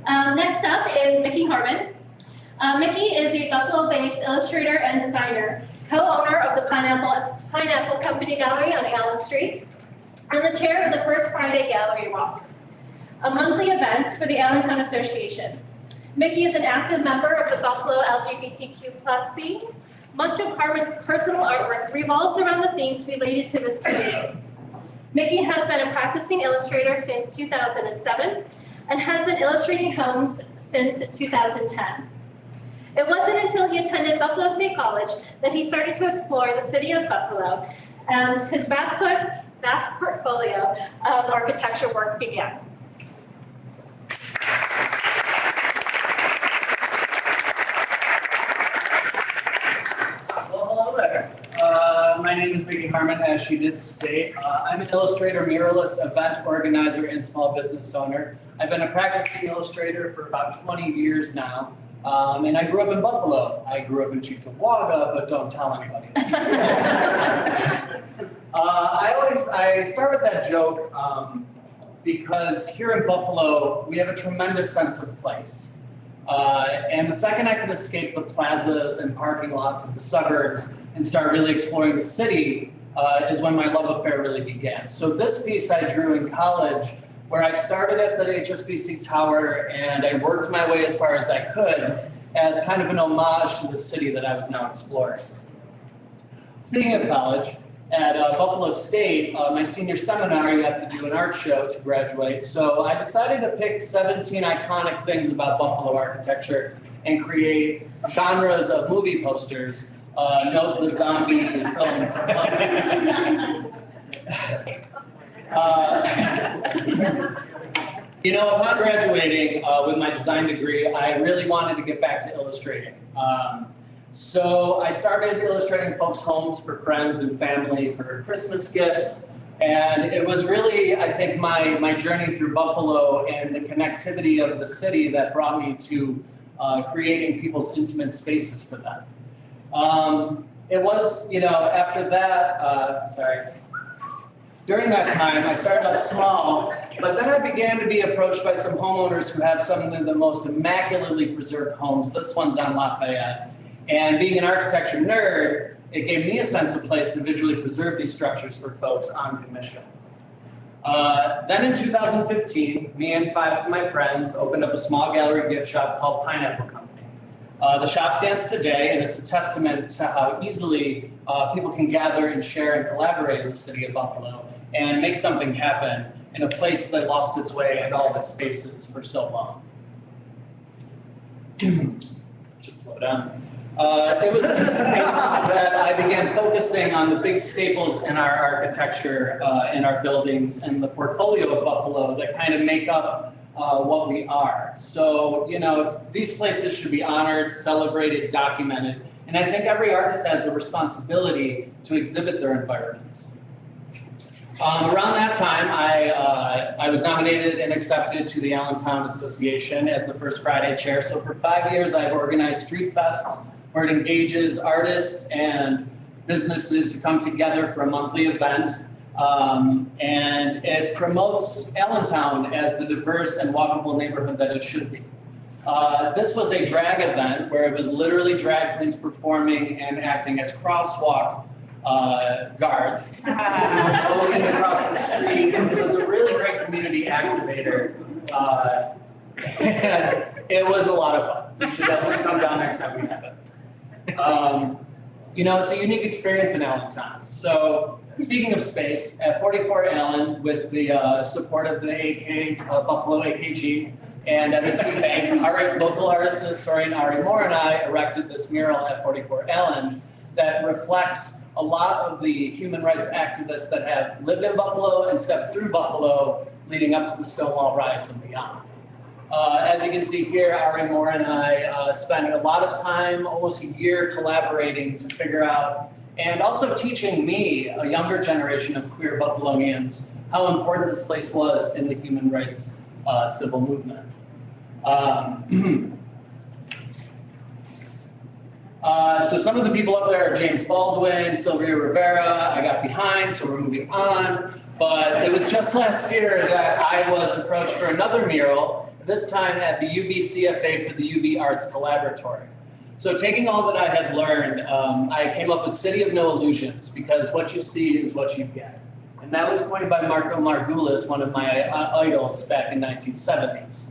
Next up is Mickey Harmon. Mickey is a Buffalo-based illustrator and designer, co-owner of the Pineapple Company Gallery on Allen Street, and the chair of the First Friday Gallery Walk, a monthly event for the Allentown Association. Mickey is an active member of the Buffalo LGBTQ+ scene. Much of Harmon's personal artwork revolves around the themes related to this community. Mickey has been a practicing illustrator since 2007 and has been illustrating homes since 2010. It wasn't until he attended Buffalo State College that he started to explore the city of Buffalo, and his vast portfolio of architecture work began. My name is Mickey Harmon, as she did state. I'm an illustrator, muralist, event organizer, and small business owner. I've been a practicing illustrator for about 20 years now, and I grew up in Buffalo. I grew up in Cheektowaga, but don't tell anybody. I start with that joke because here in Buffalo, we have a tremendous sense of place. And the second I could escape the plazas and parking lots of the suburbs and start really exploring the city is when my love affair really began. So this piece I drew in college, where I started at the HSBC Tower and I worked my way as far as I could as kind of an homage to the city that I was now exploring. Speaking of college, at Buffalo State, my senior seminar, you have to do an art show to graduate. So I decided to pick 17 iconic things about Buffalo architecture and create genres of movie posters. Note the zombie film from upon graduating with my design degree, I really wanted to get back to illustrating. So I started illustrating folks' homes for friends and family for Christmas gifts. And it was really, I think, my journey through Buffalo and the connectivity of the city that brought me to creating people's intimate spaces for them. It was, after that, during that time, I started out small, but then I began to be approached by some homeowners who have some of the most immaculately preserved homes. This one's on Lafayette. And being an architecture nerd, it gave me a sense of place to visually preserve these structures for folks on commission. Then in 2015, me and 5 of my friends opened up a small gallery gift shop called Pineapple Company. The shop stands today, and it's a testament to how easily people can gather and share and collaborate in the city of Buffalo and make something happen in a place that lost its way and all of its spaces for so long. Should slow down. It was in this space that I began focusing on the big staples in our architecture, in our buildings, and the portfolio of Buffalo that kind of make up what we are. So, these places should be honored, celebrated, documented, and I think every artist has a responsibility to exhibit their environments. Around that time, I was nominated and accepted to the Allentown Association as the First Friday chair. So for 5 years, I've organized street fests where it engages artists and businesses to come together for a monthly event. And it promotes Allentown as the diverse and walkable neighborhood that it should be. This was a drag event where it was literally drag queens performing and acting as crosswalk guards, walking across the street. It was a really great community activator. And it was a lot of fun. You should definitely come down next time we have it. It's a unique experience in Allentown. So speaking of space, at 44 Allen, with the support of the Buffalo AKG and M&T Bank, our local artist historian Ari Moore and I erected this mural at 44 Allen that reflects a lot of the human rights activists that have lived in Buffalo and stepped through Buffalo leading up to the Stonewall riots and beyond. As you can see here, Ari Moore and I spent a lot of time, almost a year, collaborating to figure out, and also teaching me, a younger generation of queer Buffalonians, how important this place was in the human rights civil movement. So some of the people up there are James Baldwin, Sylvia Rivera. I got behind, so we're moving on. But it was just last year that I was approached for another mural this time at the UB CFA for the UB Arts Collaboratory. So taking all that I had learned, I came up with City of No Illusions, because what you see is what you get. And that was coined by Marco Margulis, one of my idols back in 1970s.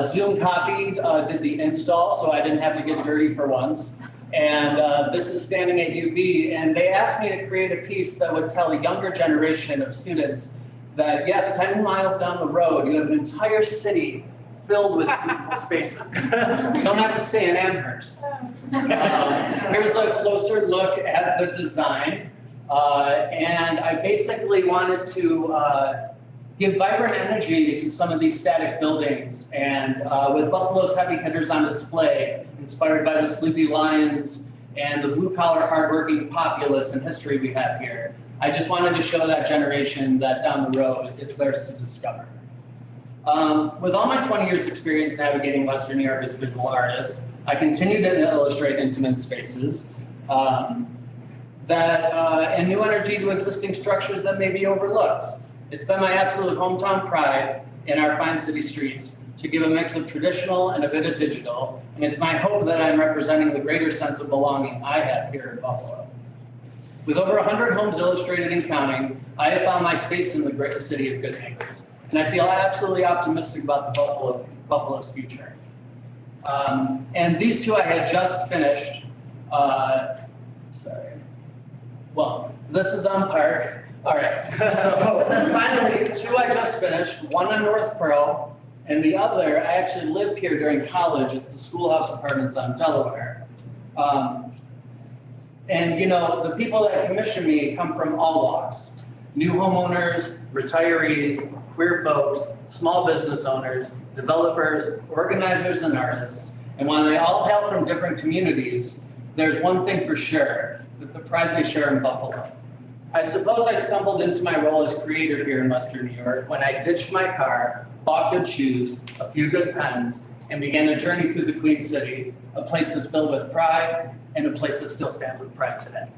Zoom copied, did the install, so I didn't have to get dirty for once. And this is standing at UB, and they asked me to create a piece that would tell a younger generation of students that yes, 10 miles down the road, you have an entire city filled with beautiful spaces. You don't have to stay in Amherst. Here's a closer look at the design. And I basically wanted to give vibrant energy to some of these static buildings. And with Buffalo's heavy hitters on display, inspired by the Sleepy Lions and the blue-collar, hardworking populace and history we have here, I just wanted to show that generation that down the road, it's theirs to discover. With all my 20 years experience navigating Western New York as a visual artist, I continue to illustrate intimate spaces and new energy to existing structures that may be overlooked. It's been my absolute hometown pride in our fine city streets to give a mix of traditional and a bit of digital, and it's my hope that I'm representing the greater sense of belonging I have here in Buffalo. With over 100 homes illustrated and counting, I have found my space in the great city of good neighbors, and I feel absolutely optimistic about the Buffalo's future. And these two I had just finished. Well, this is on Park. All right. So finally, two I just finished. One on North Pearl, and the other I actually lived here during college. It's the Schoolhouse Apartments on Delaware. And you know, the people that commission me come from all walks. New homeowners, retirees, queer folks, small business owners, developers, organizers, and artists. And while they all hail from different communities, there's one thing for sure, the pride they share in Buffalo. I suppose I stumbled into my role as creator here in Western New York when I ditched my car, bought good shoes, a few good pens, and began a journey through the Queen City, a place that's filled with pride and a place that still stands with pride today.